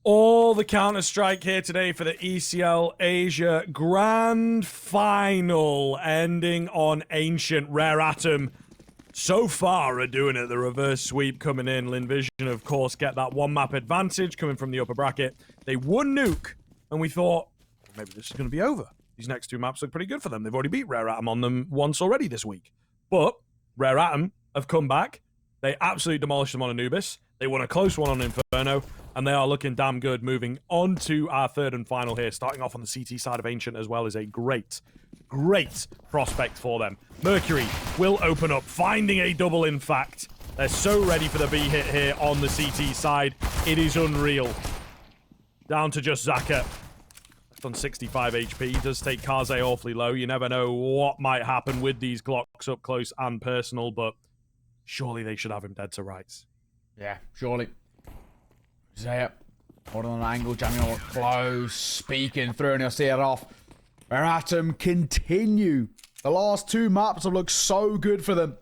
All the Counter-Strike here today for the ECL Asia Grand Final, ending on Ancient. Rare Atom so far are doing it. The reverse sweep coming in. Lynn Vision, of course, get that one map advantage coming from the upper bracket. They won Nuke, and we thought, well, maybe this is going to be over. These next two maps look pretty good for them. They've already beat Rare Atom on them once already this week. But Rare Atom have come back. They absolutely demolished them on Anubis. They won a close one on Inferno, and they are looking damn good. Moving on to our third and final here, starting off on the CT side of Ancient as well, is a great prospect for them. Mercury will open up, finding a double in fact. They're so ready for the B hit here on the CT side. It is unreal. Down to just Zaka. On 65 HP. Does take Kaze awfully low. You never know what might happen with these Glocks up close and personal, but surely they should have him dead to rights. Yeah, surely. Zaya, holding on an angle, jamming on close, speaking through, and he'll see it off. Rare Atom continue. The last two maps have looked so good for them.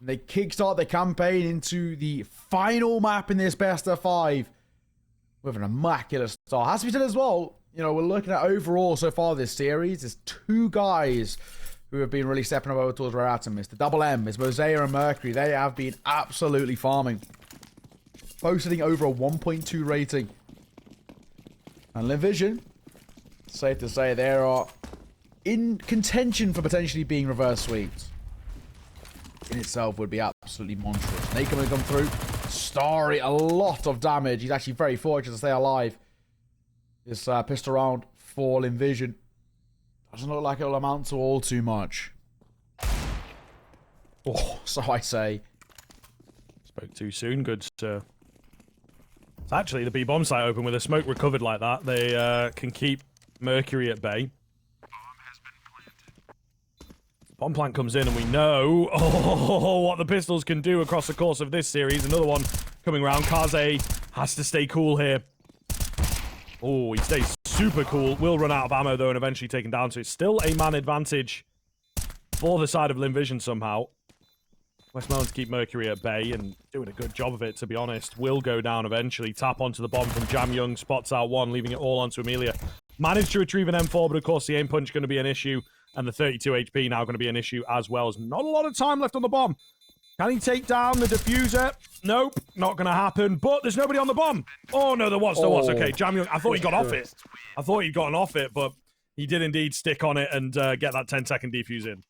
They kickstart their campaign into the final map in this best of 5 with an immaculate start. Has to be said as well, you know, we're looking at overall so far this series, there's two guys who have been really stepping over towards Rare Atom. It's the Double M, it's Mosaic and Mercury. They have been absolutely farming. Posting over a 1.2 rating. And Lynn Vision, safe to say, they are in contention for potentially being reverse sweeps. In itself would be absolutely monstrous. Naked will come through. Starry, a lot of damage. He's actually very fortunate to stay alive. This pistol round for Lynn Vision doesn't look like it'll amount to all too much. Oh, so I say. Spoke too soon, good sir. It's actually the B-bomb site open with a smoke recovered like that. They can keep Mercury at bay. Bomb plant comes in and we know what the pistols can do across the course of this series. Another one coming around. Kaze has to stay cool here. Oh, he stays super cool. Will run out of ammo, though, and eventually taken down. So it's still a man advantage for the side of Lynn Vision somehow. Westmoreland to keep Mercury at bay and doing a good job of it, to be honest. Will go down eventually. Tap onto the bomb from Jam Young. Spots out one, leaving it all onto Amelia. Managed to retrieve an M4, but of course the aim punch going to be an issue. And the 32 HP now going to be an issue as well. There's not a lot of time left on the bomb. Can he take down the diffuser? Nope, not going to happen. But there's nobody on the bomb. Oh, no, there was. Okay, Jam Young. I thought he got off it. I thought he'd gotten off it, but he did indeed stick on it and get that 10-second defuse in.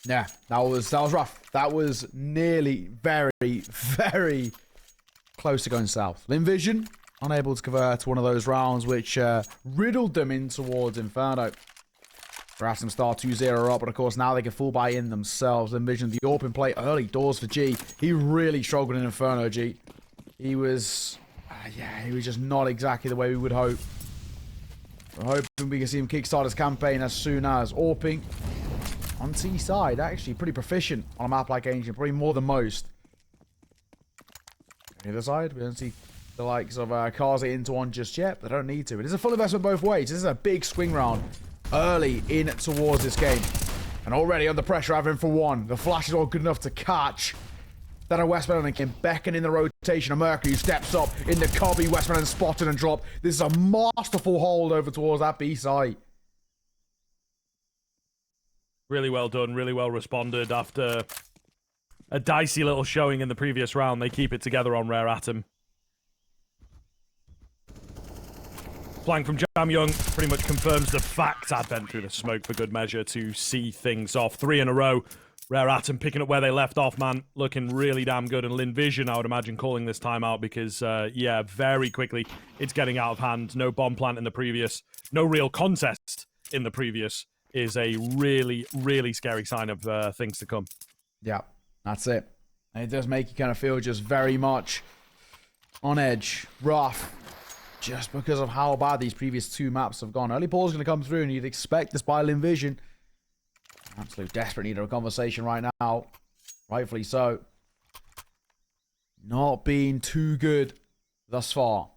Yeah, that was rough. That was nearly very close to going south. Lynn Vision unable to convert one of those rounds which riddled them in towards Inferno. Atom start 2-0 up, but of course now they can full buy in themselves. Lynn Vision, the open play early doors for G. He really struggled in Inferno, G. He was, he was just not exactly the way we would hope. We're hoping we can see him kickstart his campaign as soon as. Orping on T side, actually pretty proficient on a map like Ancient, probably more than most. On the other side, we don't see the likes of Kaze into one just yet. They don't need to. It is a full investment both ways. This is a big swing round early in towards this game. And already under pressure, having for one. The flash is all good enough to catch. Then a Westmoreland can beckon in the rotation. A Mercury steps up in the cubby. Westmoreland spotted and dropped. This is a masterful hold over towards that B side. Really well done. Really well responded after a dicey little showing in the previous round. They keep it together on Rare Atom. Flank from Jam Young pretty much confirms the fact. I've been through the smoke for good measure to see things off. 3 in a row. Rare Atom picking up where they left off, man. Looking really damn good. And Lynn Vision, I would imagine, calling this timeout because, yeah, very quickly it's getting out of hand. No bomb plant in the previous. No real contest in the previous is a really scary sign of things to come. Yeah, that's it. And it does make you kind of feel just very much on edge, rough. Just because of how bad these previous two maps have gone. Early ball's going to come through, and you'd expect this by Lynn Vision. Absolute desperate need of a conversation right now. Rightfully so. Not being too good thus far.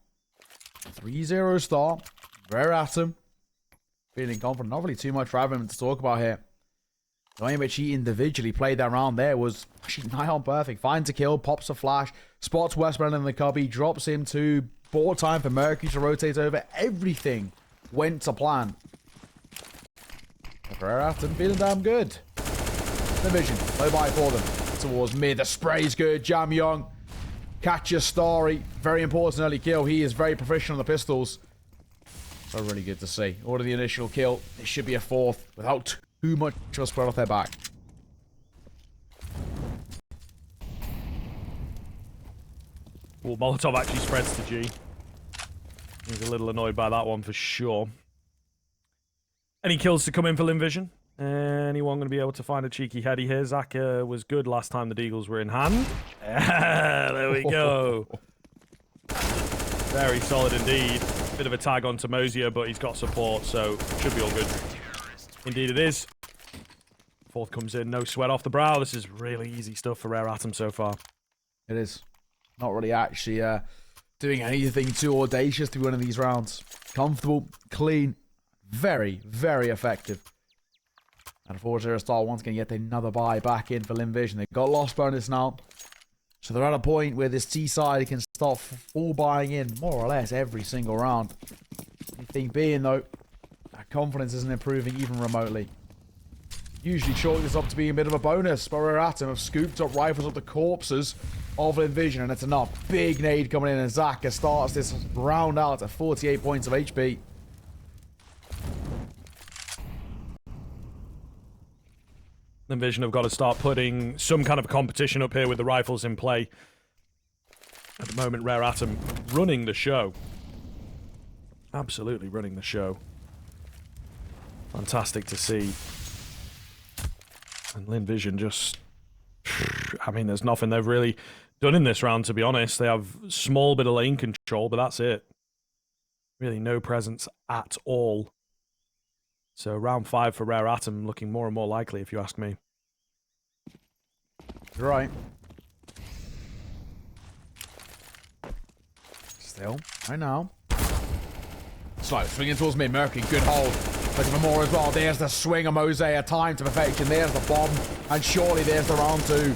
3-0 start. Rare Atom. Feeling confident. Not really too much for him to talk about here. The way in which he individually played that round there was actually nigh on perfect. Finds a kill, pops a flash, spots Westman in the cubby, drops him to board time for Mercury to rotate over. Everything went to plan. Atom feeling damn good. The vision, low buy for them. Towards mid, the spray's good. Jam Young catches Starry. Very important early kill. He is very proficient on the pistols. So really good to see. Order the initial kill. It should be a fourth without too much of a spread off their back. Well, Molotov actually spreads to G. He's a little annoyed by that one for sure. Any kills to come in for Lynn Vision? Anyone going to be able to find a cheeky heady here? Zaka was good last time the Deagles were in hand. There we go. Very solid indeed. Bit of a tag on Mosier, but he's got support, so should be all good. Indeed it is. Fourth comes in, no sweat off the brow. This is really easy stuff for Rare Atom so far. It is. Not really actually doing anything too audacious to one of these rounds. Comfortable, clean, very, very effective. And Forza Star once again get another buy back in for Lynn Vision. They've got lost bonus now. So they're at a point where this T side can start full buying in more or less every single round. The thing being though, that confidence isn't improving even remotely. Usually chalk this up to being a bit of a bonus, but Rare Atom have scooped up rifles up the corpses of Lynn Vision, and it's enough. Big nade coming in, and Zaka starts this round out at 48 points of HP. Lynn Vision have got to start putting some kind of competition up here with the rifles in play. At the moment, Rare Atom running the show. Absolutely running the show. Fantastic to see. And Lynn Vision just... I mean, there's nothing they've really done in this round, to be honest. They have a small bit of lane control, but that's it. Really no presence at all. So round 5 for Rare Atom looking more and more likely, if you ask me. You're right. Still, right now. Slow, swinging towards mid. Mercury, good hold. Looking for more as well. There's the swing of Mosaic, time to perfection. There's the bomb. And surely there's the round 2.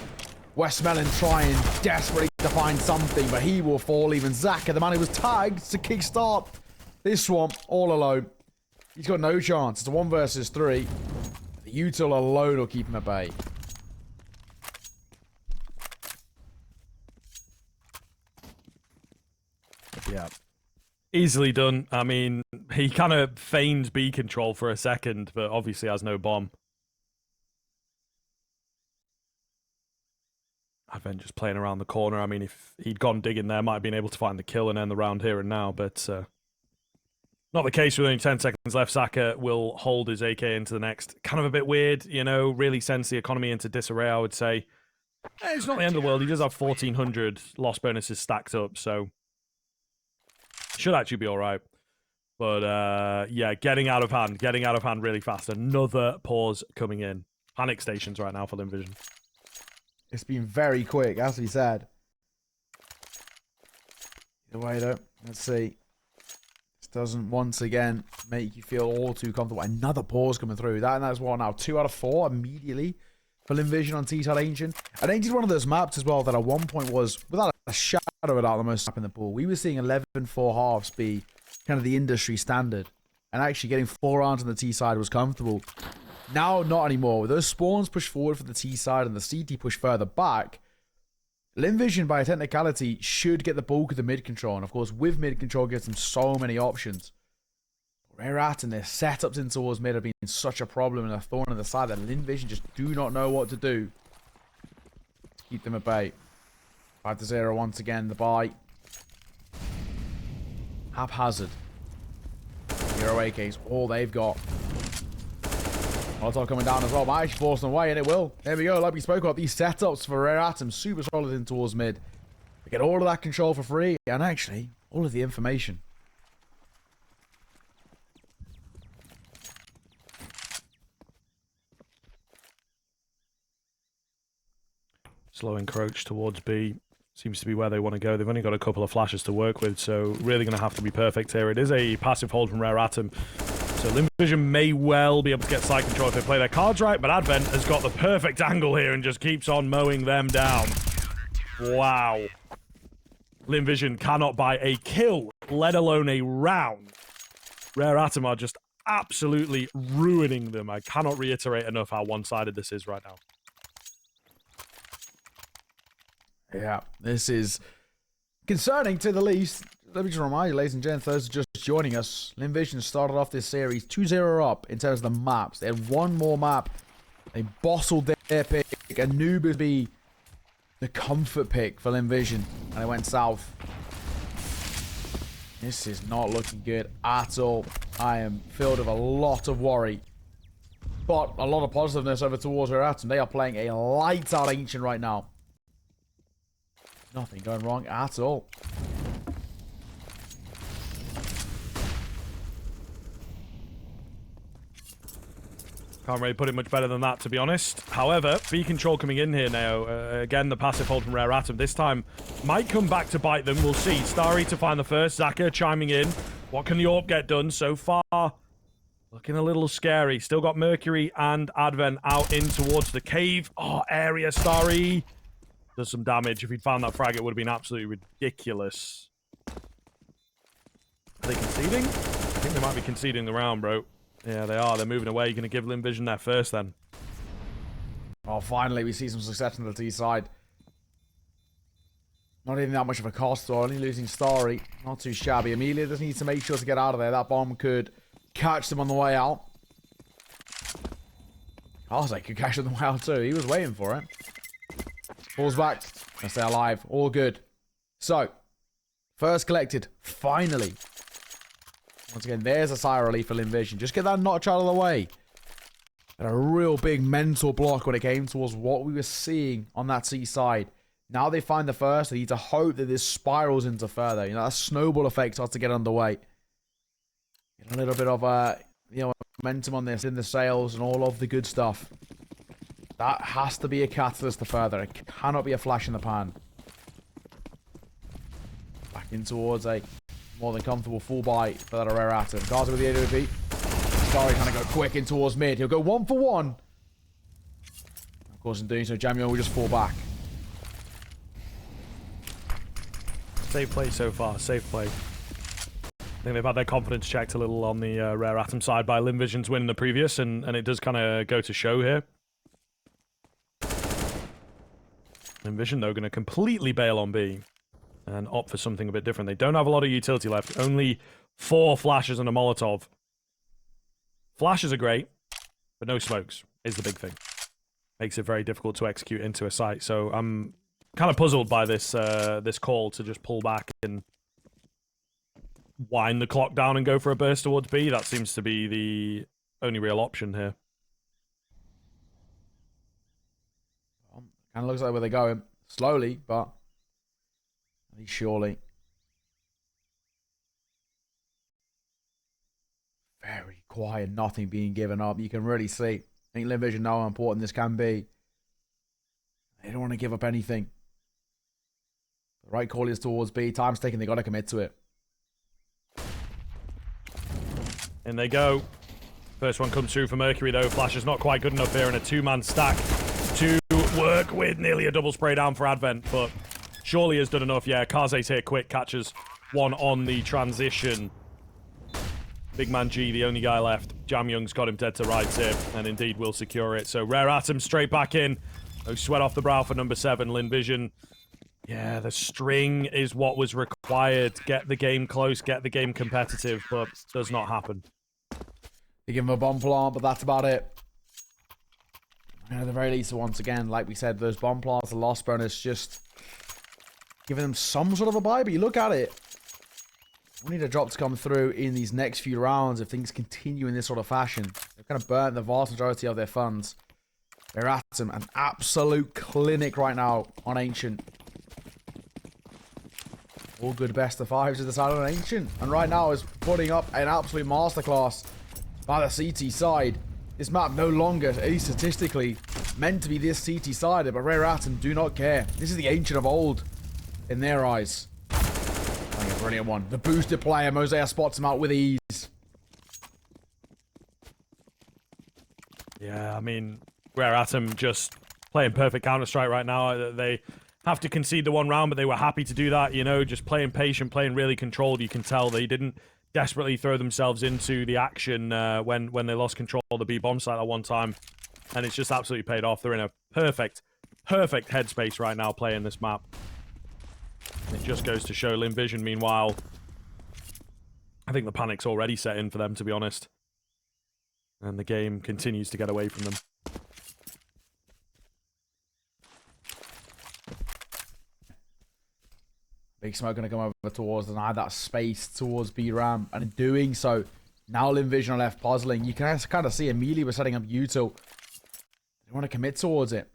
Westmelon trying desperately to find something, but he will fall. Even Zaka, the man who was tagged to kickstart this one all alone. He's got no chance. It's a 1 versus 3. The util alone will keep him at bay. Yeah. Easily done. I mean, he kind of feigned B control for a second, but obviously has no bomb. Advent just playing around the corner. I mean, if he'd gone digging there, might have been able to find the kill and end the round here and now, but not the case with only 10 seconds left. Zaka will hold his AK into the next. Kind of a bit weird, you know, really sends the economy into disarray, I would say. It's not the end of the world. He does have 1,400 loss bonuses stacked up, so should actually be all right. But yeah, getting out of hand really fast. Another pause coming in. Panic stations right now for Lynn Vision. It's been very quick, as we said. Either way, though, let's see. This doesn't once again make you feel all too comfortable. Another pause coming through. That's what now? 2 out of 4 immediately for Lynn Vision on T-Side Ancient. And Ancient one of those maps as well that at one point was, without a shadow of a doubt, the most map in the pool. We were seeing 11-4 halves be kind of the industry standard. And actually getting 4 rounds on the T-side was comfortable. Now, not anymore. With those spawns pushed forward for the T side and the CT pushed further back, Lynn Vision, by a technicality, should get the bulk of the mid control. And of course, with mid control, gives them so many options. Rare Atom, their setups in towards mid have been such a problem and a thorn in the side that Lynn Vision just do not know what to do. Keep them at bay. 5-0 once again, the buy. Haphazard. 0 AKs, all they've got. Molotov coming down as well, but actually forcing away, and it will. There we go, like we spoke about, these setups for Rare Atom, super solid in towards mid. They get all of that control for free, and actually, all of the information. Slow encroach towards B. Seems to be where they want to go. They've only got a couple of flashes to work with, so really going to have to be perfect here. It is a passive hold from Rare Atom. So Lynn Vision may well be able to get side control if they play their cards right, but Advent has got the perfect angle here and just keeps on mowing them down. Wow. Lynn Vision cannot buy a kill, let alone a round. Rare Atom are just absolutely ruining them. I cannot reiterate enough how one-sided this is right now. Yeah, this is concerning to the least. Let me just remind you, ladies and gents, those just joining us, Lynn Vision started off this series 2-0 up in terms of the maps. They had one more map. They bostled their pick. Anubis be the comfort pick for Lynn Vision, and it went south. This is not looking good at all. I am filled with a lot of worry, but a lot of positiveness over towards Rare Atom. They are playing a lights-out Ancient right now. Nothing going wrong at all. Can't really put it much better than that, to be honest. However, B control coming in here now. Again, the passive hold from Rare Atom. This time might come back to bite them. We'll see. Starry to find the first. Zaka chiming in. What can the AWP get done so far? Looking a little scary. Still got Mercury and Advent out in towards the cave. Oh, area Starry. Does some damage. If he'd found that frag, it would have been absolutely ridiculous. Are they conceding? I think they might be conceding the round, bro. Yeah, they are. They're moving away. You're going to give Lynn Vision there first, then. Oh, finally, we see some success on the T side. Not even that much of a cost, though. Only losing Starry. Not too shabby. Amelia just needs to make sure to get out of there. That bomb could catch them on the way out. Kaze could catch them on the way out, too. He was waiting for it. Falls back. Gonna stay alive. All good. So, first collected. Finally. Once again, there's a sigh of relief for Lynn Vision. Just get that notch out of the way. And a real big mental block when it came towards what we were seeing on that C side. Now they find the first. They need to hope that this spirals into further. You know, that snowball effect starts to get underway. Get a little bit of momentum on this in the sails and all of the good stuff. That has to be a catalyst to further. It cannot be a flash in the pan. Back in towards a more than comfortable full buy for that Rare Atom. Kaze with the AWP. Starry trying to go quick in towards mid. He'll go 1 for 1. Of course, in doing so, Jamio will just fall back. Safe play so far. Safe play. I think they've had their confidence checked a little on the Rare Atom side by Lynn Vision's win in the previous, and it does kind of go to show here. Lynn Vision, though, going to completely bail on B and opt for something a bit different. They don't have a lot of utility left. Only 4 flashes and a Molotov. Flashes are great, but no smokes is the big thing. Makes it very difficult to execute into a site. So I'm kind of puzzled by this this call to just pull back and wind the clock down and go for a burst towards B. That seems to be the only real option here. Kind of looks like where they're going. Slowly, but at least surely. Very quiet, nothing being given up. You can really see. I think Lynn Vision know how important this can be. They don't want to give up anything. The right call is towards B. Time's ticking. They got to commit to it. In they go. First one comes through for Mercury, though. Flash is not quite good enough here in a 2-man stack to work with. Nearly a double spray down for Advent, but surely has done enough. Yeah, Kaze's here quick. Catches one on the transition. Big man G, the only guy left. Jam Young's got him dead to rights here, and indeed will secure it. So Rare Atom straight back in. No sweat off the brow for number 7, Lynn Vision. Yeah, the string is what was required. Get the game close, get the game competitive, but does not happen. They give him a bomb plant, but that's about it. And at the very least, once again, like we said, those bomb plants, the loss bonus, just giving them some sort of a buy. But you look at it, we need a drop to come through in these next few rounds if things continue in this sort of fashion. They've kind of burnt the vast majority of their funds. They're at them, an absolute clinic right now on Ancient. All good best of 5s to the side on Ancient. And right now is putting up an absolute masterclass by the CT side. This map no longer, at least statistically, meant to be this CT-sided, but Rare Atom do not care. This is the Ancient of old in their eyes. A brilliant one. The boosted player, Mosaic spots him out with ease. Yeah, I mean, Rare Atom just playing perfect Counter-Strike right now. They have to concede the one round, but they were happy to do that, you know, just playing patient, playing really controlled. You can tell they didn't desperately throw themselves into the action when they lost control of the B-bomb site at one time. And it's just absolutely paid off. They're in a perfect headspace right now playing this map. It just goes to show Lynn Vision, meanwhile, I think the panic's already set in for them, to be honest. And the game continues to get away from them. Big Smoke going to come over towards and add that space towards B-Ram. And in doing so, now Lynn Vision are left puzzling. You can kind of see immediately we're setting up util. They want to commit towards it.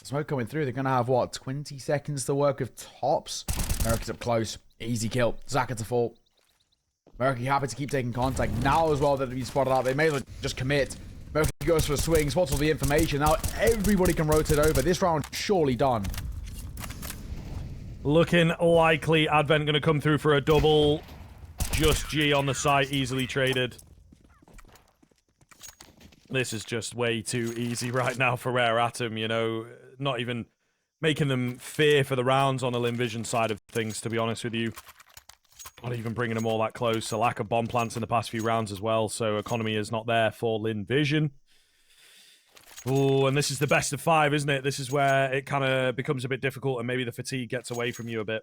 Smoke coming through. They're going to have, what, 20 seconds to work with tops? Mercury's up close. Easy kill. Zaka to fall. Mercury happy to keep taking contact. Now as well that he's spotted out, they may as well just commit. Mercury goes for a swing. Spots all the information. Now everybody can rotate over. This round surely done. Looking likely Advent going to come through for a double. Just G on the site. Easily traded. This is just way too easy right now for Rare Atom, you know. Not even making them fear for the rounds on the Lynn Vision side of things, to be honest with you. Not even bringing them all that close. A lack of bomb plants in the past few rounds as well, so economy is not there for Lynn Vision. Oh, and this is the best of 5, isn't it? This is where it kind of becomes a bit difficult and maybe the fatigue gets away from you a bit.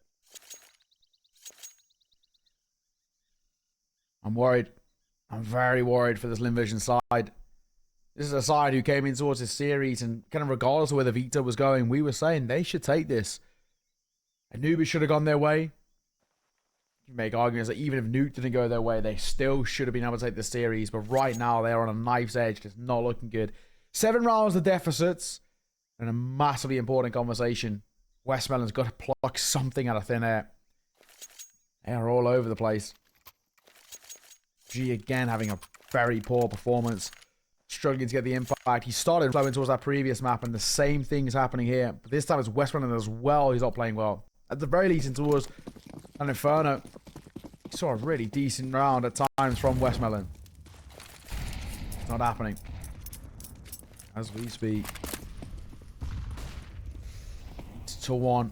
I'm worried. I'm very worried for this Lynn Vision side. This is a side who came in towards this series and kind of regardless of where the Vita was going, we were saying they should take this. Anubis should have gone their way. You make arguments that even if Nuke didn't go their way, they still should have been able to take the series. But right now, they are on a knife's edge. It's not looking good. 7 rounds of deficits and a massively important conversation. Westmelon's got to pluck something out of thin air. They are all over the place. G again having a very poor performance. Struggling to get the impact. He started flowing towards that previous map, and the same thing is happening here. But this time it's Westmelon as well. He's not playing well. At the very least, in towards an Inferno. He saw a really decent round at times from Westmelon. It's not happening. As we speak. It's 2-1.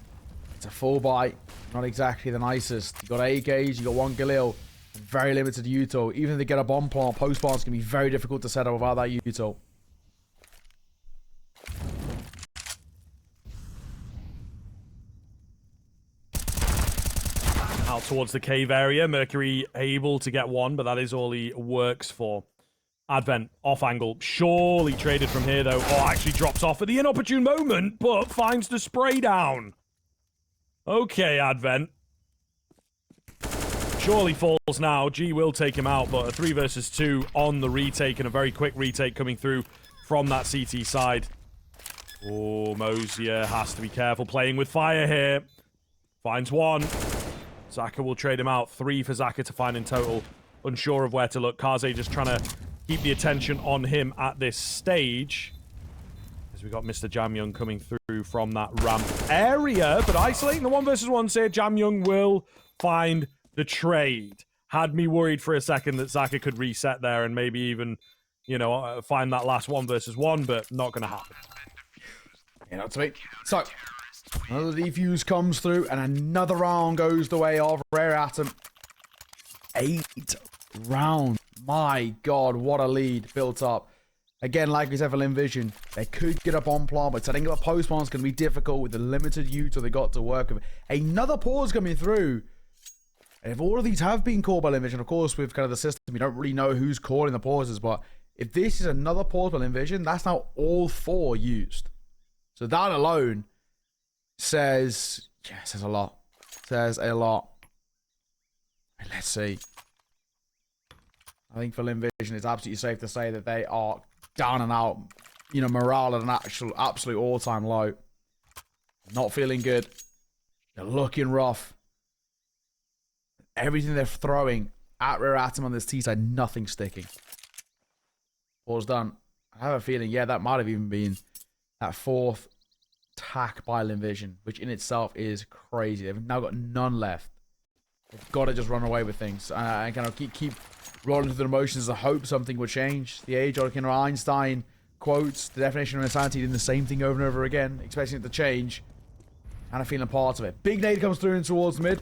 It's a full buy. Not exactly the nicest. You got AKs, you got 1 Galil. Very limited util. Even if they get a bomb plant, post plant's going to be very difficult to set up without that util. Out towards the cave area. Mercury able to get 1, but that is all he works for. Advent, off angle. Surely traded from here, though. Oh, actually drops off at the inopportune moment, but finds the spray down. Okay, Advent. Surely falls now. G will take him out, but a 3 versus 2 on the retake, and a very quick retake coming through from that CT side. Oh, Mosier has to be careful playing with fire here. Finds 1. Zaka will trade him out. 3 for Zaka to find in total. Unsure of where to look. Kaze just trying to keep the attention on him at this stage. As we got Mr. Jamyoung coming through from that ramp area, but isolating the 1 versus 1 here. Jamyoung will find the trade. Had me worried for a second that Zaka could reset there and maybe even, you know, find that last 1 versus 1, but not going to happen. Yeah, not to me. So, another defuse comes through and another round goes the way of Rare Atom. 8 rounds. My God, what a lead built up. Again, like we said for Lynn Vision, they could get a bomb plant, but setting up a post plant is going to be difficult with the limited util they got to work with. Another pause coming through. And if all of these have been called by Lynn Vision, of course, with kind of the system, we don't really know who's calling the pauses, but if this is another pause by Lynn Vision, that's now all 4 used. So that alone says a lot. Says a lot. Let's see. I think for Lynn Vision, it's absolutely safe to say that they are down and out. You know, morale at an absolute all-time low. Not feeling good. They're looking rough. Everything they're throwing at Rare Atom on this T side, nothing sticking. Pause done. I have a feeling, yeah, that might have even been that 4th attack by Lynn Vision, which in itself is crazy. They've now got none left. They've got to just run away with things and kind of keep rolling through the emotions. I hope something will change. The age-old Einstein quotes, the definition of insanity, doing the same thing over and over again, expecting it to change. And I'm feeling part of it. Big nade comes through and towards mid.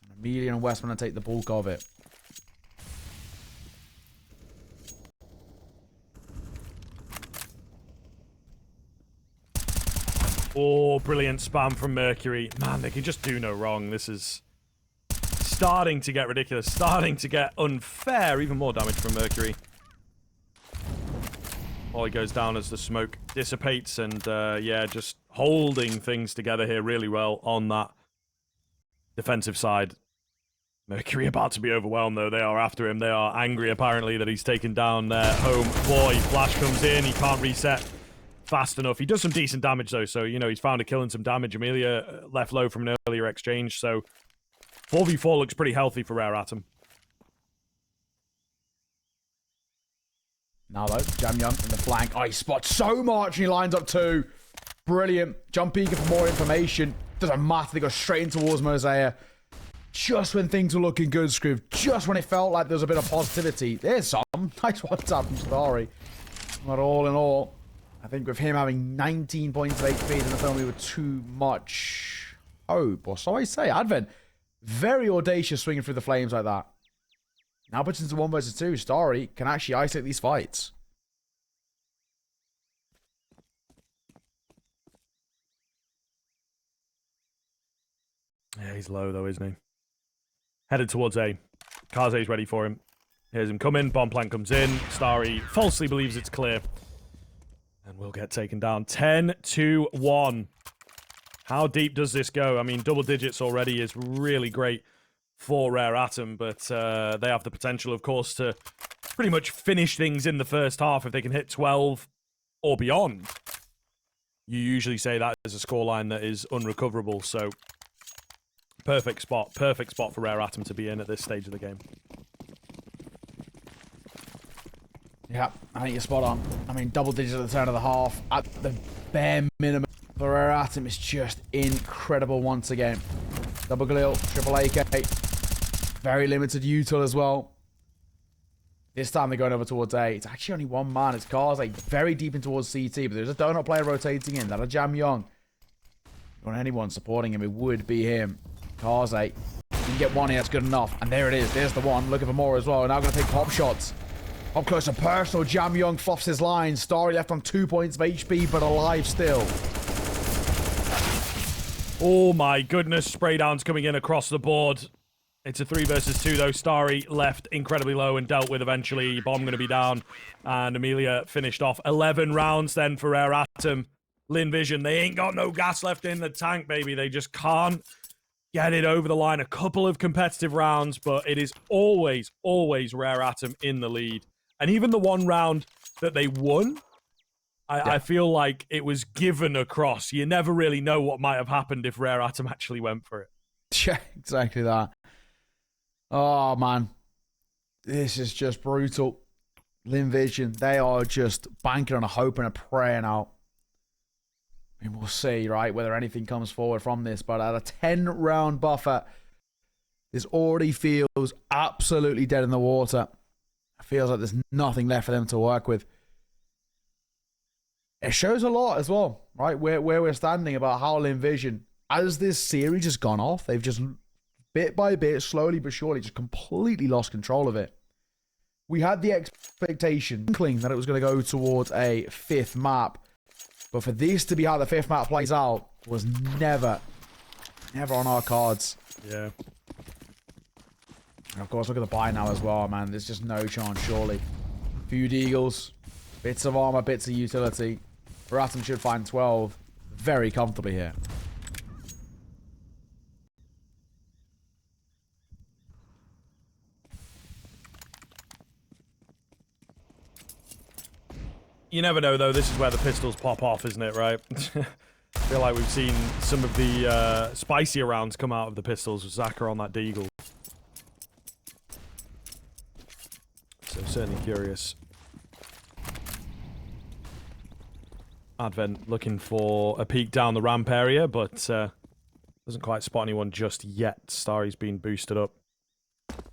And Amelia and West want to take the bulk of it. Oh, brilliant spam from Mercury. Man, they can just do no wrong. This is starting to get ridiculous. Starting to get unfair. Even more damage from Mercury. Ollie goes down as the smoke dissipates. And, yeah, just holding things together here really well on that defensive side. Mercury about to be overwhelmed, though. They are after him. They are angry, apparently, that he's taken down their home boy. Flash comes in. He can't reset fast enough. He does some decent damage, though, so, you know, he's found a kill and some damage. Amelia left low from an earlier exchange, so 4v4 looks pretty healthy for Rare Atom. Now, though, Jam Young in the flank. Oh, he spots so much, and he lines up two. Brilliant. Jump peeking for more information. Doesn't matter. They go straight in towards Mosaic. Just when things were looking good, Screw. Just when it felt like there was a bit of positivity. There's some. Nice one-tap from Starry. But all in all, I think with him having 19 points of HP, doesn't fill me with too much hope. Or so I say. Advent, very audacious swinging through the flames like that. Now puts into 1 versus 2. Starry can actually isolate these fights. Yeah, he's low, though, isn't he? Headed towards A. Kaze's ready for him. Here's him coming. Bomb plant comes in. Starry falsely believes it's clear. And will get taken down. 10-1. How deep does this go? I mean, double digits already is really great for Rare Atom, but they have the potential, of course, to pretty much finish things in the first half if they can hit 12 or beyond. You usually say that is a scoreline that is unrecoverable, so perfect spot for Rare Atom to be in at this stage of the game. Yeah, I think you're spot on. I mean, double digits at the turn of the half. At the bare minimum for Rare Atom is just incredible once again. Double Galil, triple AK. Very limited util as well. This time they're going over towards A. It's actually only one man. It's Kaze very deep in towards CT, but there's a donut player rotating in. That a Jam Young. If you want anyone supporting him, it would be him. Kaze. You can get one here, that's good enough. And there it is. There's the one. Looking for more as well. Now going to take pop shots. Up close and personal, Jam Young fluffs his line. Starry left on 2 points of HP, but alive still. Oh my goodness, spray downs coming in across the board. It's a 3 versus 2 though. Starry left incredibly low and dealt with eventually. Bomb going to be down. And Amelia finished off 11 rounds then for Rare Atom. Lynn Vision, they ain't got no gas left in the tank, baby. They just can't get it over the line. A couple of competitive rounds, but it is always, always Rare Atom in the lead. And even the one round that they won, I feel like it was given across. You never really know what might have happened if Rare Atom actually went for it. Yeah, exactly that. Oh, man. This is just brutal. Lynn Vision, they are just banking on a hope and a prayer now. I mean, we'll see, right, whether anything comes forward from this. But at a 10-round buffer, this already feels absolutely dead in the water. It feels like there's nothing left for them to work with. It shows a lot as well, right? Where we're standing about how Lynn Vision, as this series has gone off, they've just bit by bit, slowly but surely, just completely lost control of it. We had the expectation, inkling, that it was going to go towards a 5th map. But for this to be how the 5th map plays out was never on our cards. Yeah. And of course, look at the buy now as well, man. There's just no chance, surely. Few deagles, bits of armor, bits of utility. Atom should find 12 very comfortably here. You never know, though. This is where the pistols pop off, isn't it, right? I feel like we've seen some of the spicier rounds come out of the pistols with Zaka on that deagle. So certainly curious. Advent looking for a peek down the ramp area, but doesn't quite spot anyone just yet. Starry's been boosted up.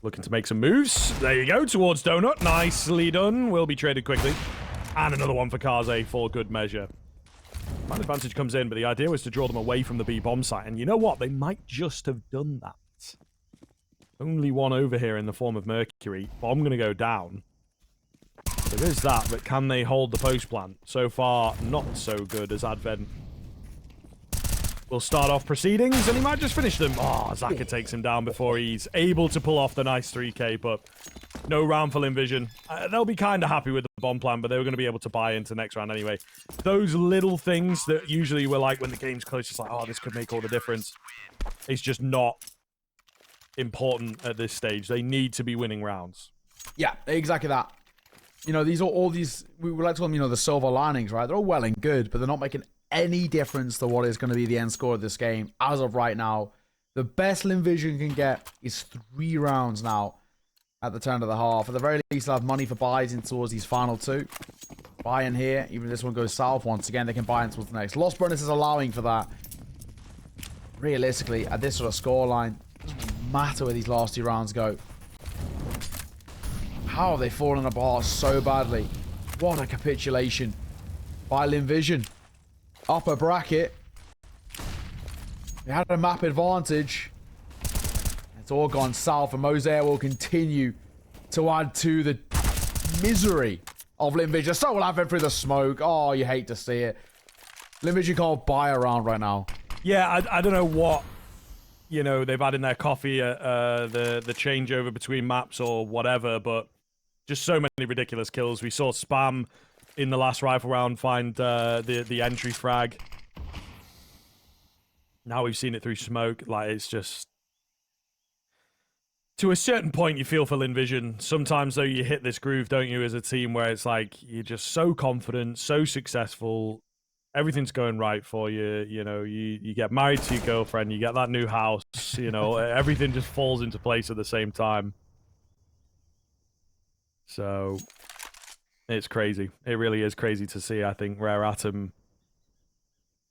Looking to make some moves. There you go, towards Donut. Nicely done. Will be traded quickly. And another one for Kaze for good measure. Man advantage comes in, but the idea was to draw them away from the B bomb site. And you know what? They might just have done that. Only one over here in the form of Mercury. Bomb going to go down. There is that, but can they hold the post plant? So far, not so good as Advent will start off proceedings, and he might just finish them. Oh, Zaka takes him down before he's able to pull off the nice 3k, but no round for Lynn Vision. They'll be kind of happy with the bomb plan, but they were going to be able to buy into the next round anyway. Those little things that usually were like when the game's close, it's like, oh, this could make all the difference. It's just not important at this stage. They need to be winning rounds. Yeah, exactly that. You know, these are all these, we would like to call them, you know, the silver linings, right? They're all well and good, but they're not making any difference to what is going to be the end score of this game as of right now. The best Lynn Vision can get is 3 rounds now at the turn of the half. At the very least, they'll have money for buys in towards these final 2. Buy in here, even if this one goes south once again, they can buy in towards the next. Lost bonus is allowing for that. Realistically, at this sort of scoreline, it doesn't matter where these last 2 rounds go. How have they fallen apart so badly? What a capitulation by Lynn Vision. Upper bracket. They had a map advantage. It's all gone south, and Mosaic will continue to add to the misery of Lynn Vision. So will Advent through the smoke. Oh, you hate to see it. Lynn Vision can't buy around right now. Yeah, I don't know what, you know, they've had in their coffee at the changeover between maps or whatever, but just so many ridiculous kills. We saw Spam in the last rifle round find the entry frag. Now we've seen it through smoke. Like, it's just, to a certain point you feel for Lynn Vision. Sometimes though you hit this groove, don't you, as a team, where it's like you're just so confident, so successful, everything's going right for you. You know, you get married to your girlfriend, you get that new house, you know, everything just falls into place at the same time. So it's crazy. It really is crazy to see. I think Rare Atom,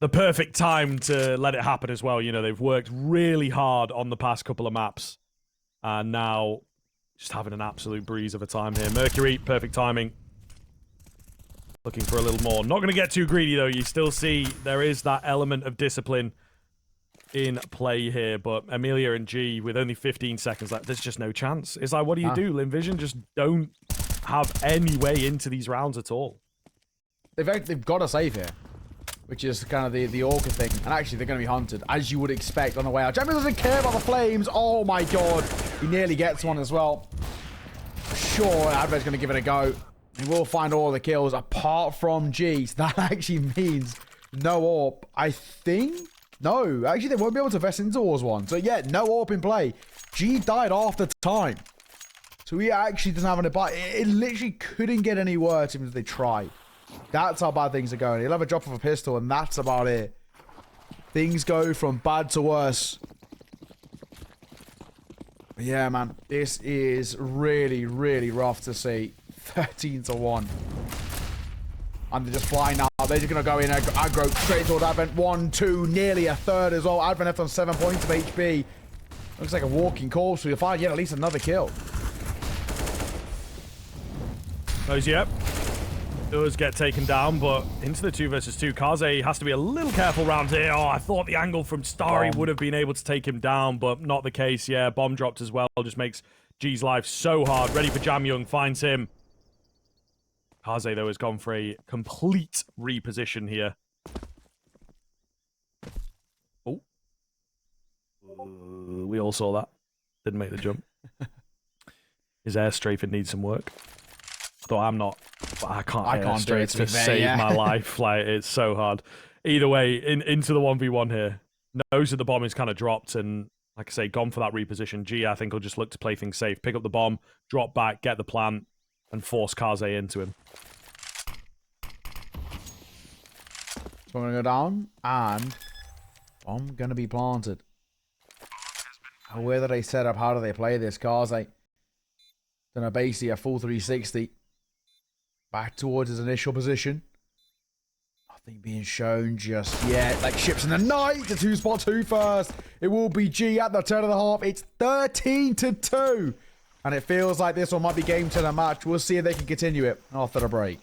the perfect time to let it happen as well. You know, they've worked really hard on the past couple of maps, and now just having an absolute breeze of a time here. Mercury, perfect timing. Looking for a little more. Not going to get too greedy, though. You still see there is that element of discipline in play here, but Amelia and G, with only 15 seconds left, there's just no chance. It's like, what do you do? Lynn Vision just don't have any way into these rounds at all. They've got to save here, which is kind of the Orca thing. And actually, they're going to be hunted, as you would expect on the way out. Jamie doesn't care about the flames. Oh my god. He nearly gets one as well. Sure, Advert's going to give it a go. He will find all the kills apart from G. So that actually means no AWP. I think... No, actually, they won't be able to vest in towards one. So, yeah, no AWP in play. G died after time. So, he actually doesn't have any buy. It literally couldn't get any worse even if they tried. That's how bad things are going. He'll have a drop of a pistol, and that's about it. Things go from bad to worse. But yeah, man. This is really, really rough to see. 13-1. And they're just flying now. They're just going to go in aggro straight toward Advent. 1, 2, nearly a third as well. Advent left on 7 points of HP. Looks like a walking corpse. We'll find yet at least another kill. Those, yep. Does get taken down, but into the 2 versus 2. Kaze has to be a little careful round here. Oh, I thought the angle from Starry would have been able to take him down, but not the case. Yeah, bomb dropped as well. Just makes G's life so hard. Ready for Jam Young. Finds him. Kaze, though, has gone for a complete reposition here. Oh. We all saw that. Didn't make the jump. His air strafing needs some work. Though I'm not... I can't do it to save my life. Like, it's so hard. Either way, into the 1v1 here. Knows that the bomb is kind of dropped, and like I say, gone for that reposition. G, I think, will just look to play things safe. Pick up the bomb, drop back, get the plant, and force Kaze into him. So I'm going to go down, and I'm going to be planted. Where do they set up? How do they play this? Kaze gonna basically a full 360. Back towards his initial position. I Nothing being shown just yet. Like ships in the night. The 2-spot 2 first. It will be G at the turn of the half. It's 13-2. And it feels like this one might be game to the match. We'll see if they can continue it after the break.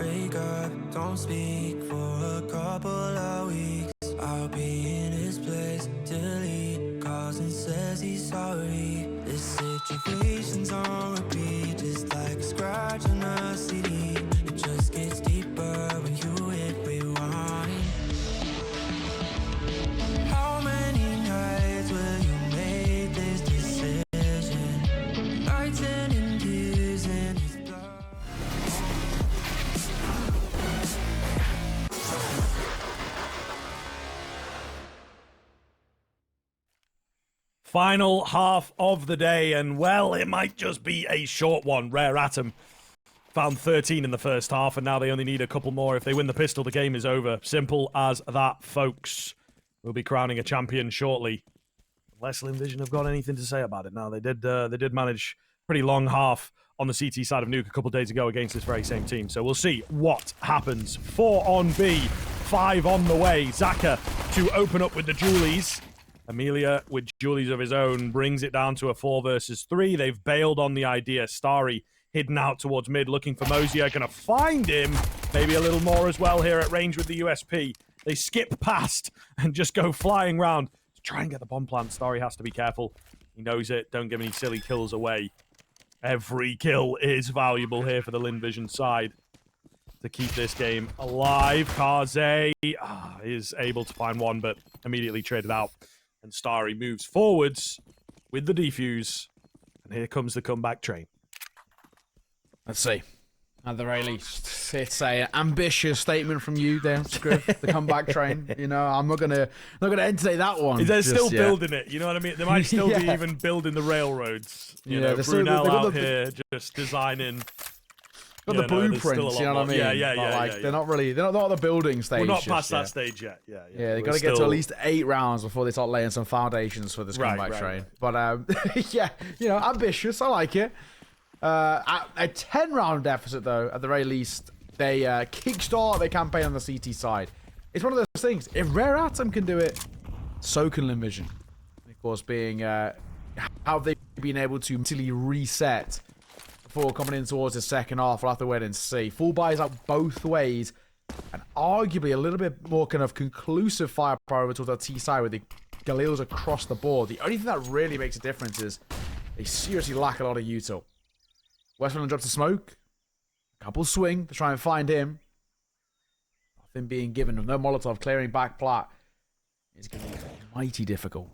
break up, don't speak for a couple of weeks. I'll be in his place till he calls and says he's sorry. This situation's on repeat, just like a scratch on a CD. It just gets deeper when you hit rewind. How many nights will you make this decision? Nights ending tears in his blood. Final half of the day, and well, it might just be a short one. Rare Atom found 13 in the first half, and now they only need a couple more. If they win the pistol, the game is over. Simple as that, folks. We'll be crowning a champion shortly. Unless Lynn Vision have got anything to say about it. Now, they did manage a pretty long half on the CT side of Nuke a couple days ago against this very same team. So we'll see what happens. 4 on B, 5 on the way. Zaka to open up with the Julies. Amelia, with Julies of his own, brings it down to a 4 versus 3. They've bailed on the idea. Starry hidden out towards mid, looking for Mosier. Gonna find him. Maybe a little more as well here at range with the USP. They skip past and just go flying round to try and get the bomb plant. Starry has to be careful. He knows it. Don't give any silly kills away. Every kill is valuable here for the Lynn Vision side to keep this game alive. Kaze is able to find one, but immediately traded out. And Starry moves forwards with the defuse. And here comes the comeback train. Let's see. At the very least, it's an ambitious statement from you there, Scriff. The comeback train. You know, I'm not gonna entertain that one. They're still building it. You know what I mean? They might still be even building the railroads. You know, Brunel out here just designing. Got the blueprints, you know what I mean? Yeah. They're not at the building stage. We're not past that stage yet. Yeah. Yeah, they got to get to at least 8 rounds before they start laying some foundations for this comeback train. Right. But yeah, you know, ambitious. I like it. At a 10-round deficit, though, at the very least, they kickstart their campaign on the CT side. It's one of those things. If Rare Atom can do it, so can Lynn Vision. Of course, being how they've been able to mentally reset before coming in towards the second half. We'll have to wait and see. Full buys out both ways, and arguably a little bit more kind of conclusive firepower towards our T side with the Galils across the board. The only thing that really makes a difference is they seriously lack a lot of util. Westmoreland drops the smoke. Couple swing to try and find him. Nothing being given. No Molotov clearing back plat. It's going to be mighty difficult.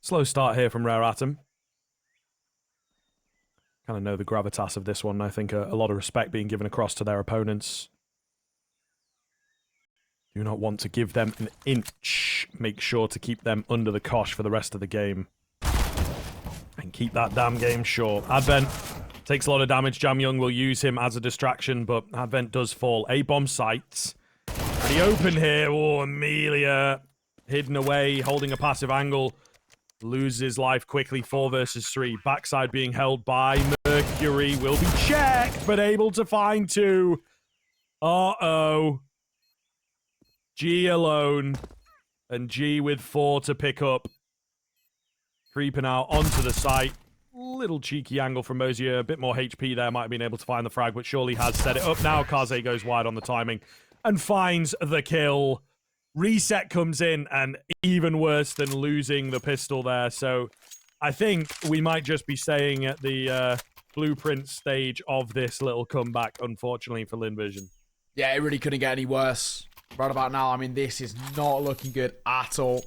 Slow start here from Rare Atom. Kind of know the gravitas of this one. I think a lot of respect being given across to their opponents. Do not want to give them an inch. Make sure to keep them under the cosh for the rest of the game. And keep that damn game short. Advent takes a lot of damage. Jam Young will use him as a distraction, but Advent does fall. A-bomb sights. Pretty open here. Oh, Amelia hidden away, holding a passive angle. Loses life quickly, 4 versus 3. Backside being held by Mercury. Will be checked, but able to find 2. Uh-oh. G alone. And G with 4 to pick up. Creeping out onto the site. Little cheeky angle from Mosier. A bit more HP there. Might have been able to find the frag, but surely has set it up now. Kaze goes wide on the timing and finds the kill. Reset comes in, and even worse than losing the pistol there. So I think we might just be staying at the blueprint stage of this little comeback, unfortunately, for Lynn Vision. Yeah, it really couldn't get any worse. Right about now, I mean, this is not looking good at all.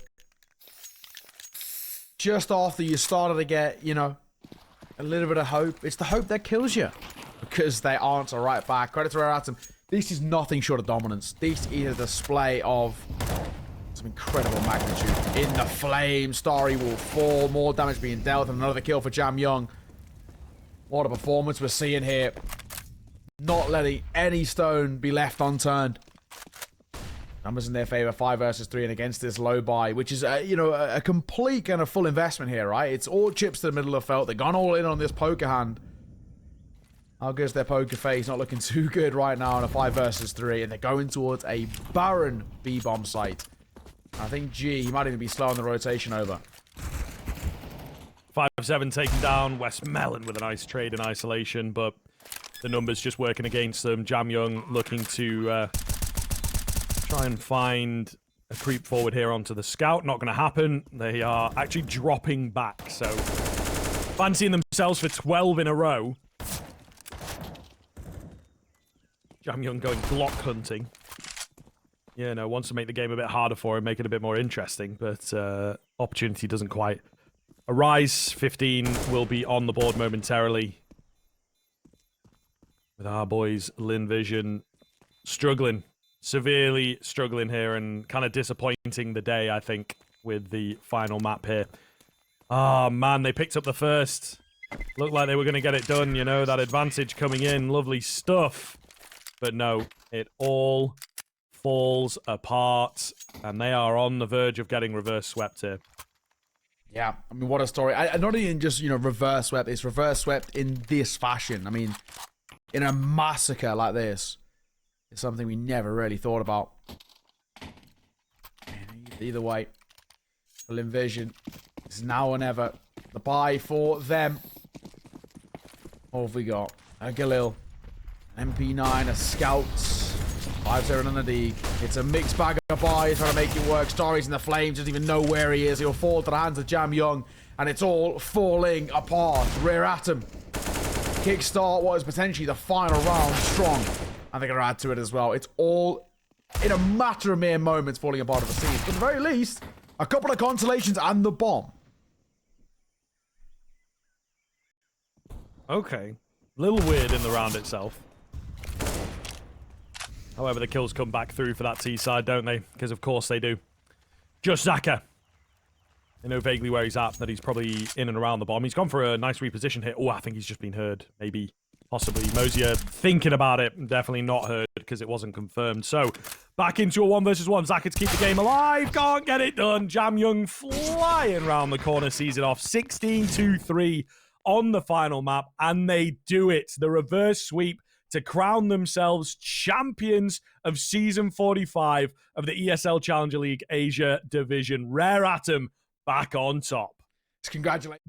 Just after you started to get, you know, a little bit of hope, it's the hope that kills you. Because they answer right back. Credit to Rare Atom. This is nothing short of dominance. This is a display of some incredible magnitude. In the flame, Starry will fall. More damage being dealt, and another kill for Jam Young. What a performance we're seeing here. Not letting any stone be left unturned. Numbers in their favor, 5 versus 3, and against this low buy, which is, you know, a complete kind of full investment here, right? It's all chips to the middle of the felt. They've gone all in on this poker hand. How good's their poker face? Not looking too good right now on a 5 versus 3, and they're going towards a barren B-bomb site. I think G, he might even be slowing the rotation over. 5-7 taken down. Westmoreland with a nice trade in isolation, but the numbers just working against them. Jam Young looking to try and find a creep forward here onto the scout. Not going to happen. They are actually dropping back, so fancying themselves for 12 in a row. Jam Young going Glock hunting. Yeah, no, wants to make the game a bit harder for him, make it a bit more interesting, but opportunity doesn't quite arise. 15 will be on the board momentarily. With our boys, Lynn Vision, struggling, severely struggling here, and kind of disappointing the day, I think, with the final map here. Oh, man, they picked up the first. Looked like they were going to get it done, you know, that advantage coming in. Lovely stuff. But no, it all falls apart, and they are on the verge of getting reverse swept here. Yeah, I mean, what a story. I not even just, you know, reverse swept. It's reverse swept in this fashion. I mean, in a massacre like this. It's something we never really thought about. Either way, Lynn Vision It's now or never. The buy for them. What have we got? A Galil. MP9, a Scouts. 5-0 on the D. It's a mixed bag of buys trying to make it work. Starry's in the flames, doesn't even know where he is. He'll fall to the hands of Jam Young, and it's all falling apart. Rear Atom. Kickstart what is potentially the final round strong. And they're going to add to it as well. It's all, in a matter of mere moments, falling apart at the seams. But at the very least, a couple of consolations and the bomb. Okay. A little weird in the round itself. However, the kills come back through for that T side, don't they? Because of course they do. Just Zaka. I know vaguely where he's at, that he's probably in and around the bomb. He's gone for a nice reposition hit. Oh, I think he's just been heard. Maybe, possibly. Mosier thinking about it. Definitely not heard because it wasn't confirmed. So, back into a 1 versus 1. Zaka to keep the game alive. Can't get it done. Jam Young flying around the corner, sees it off. 16-2-3 on the final map. And they do it. The reverse sweep to crown themselves champions of Season 45 of the ESL Challenger League Asia Division. Rare Atom back on top. Congratulations.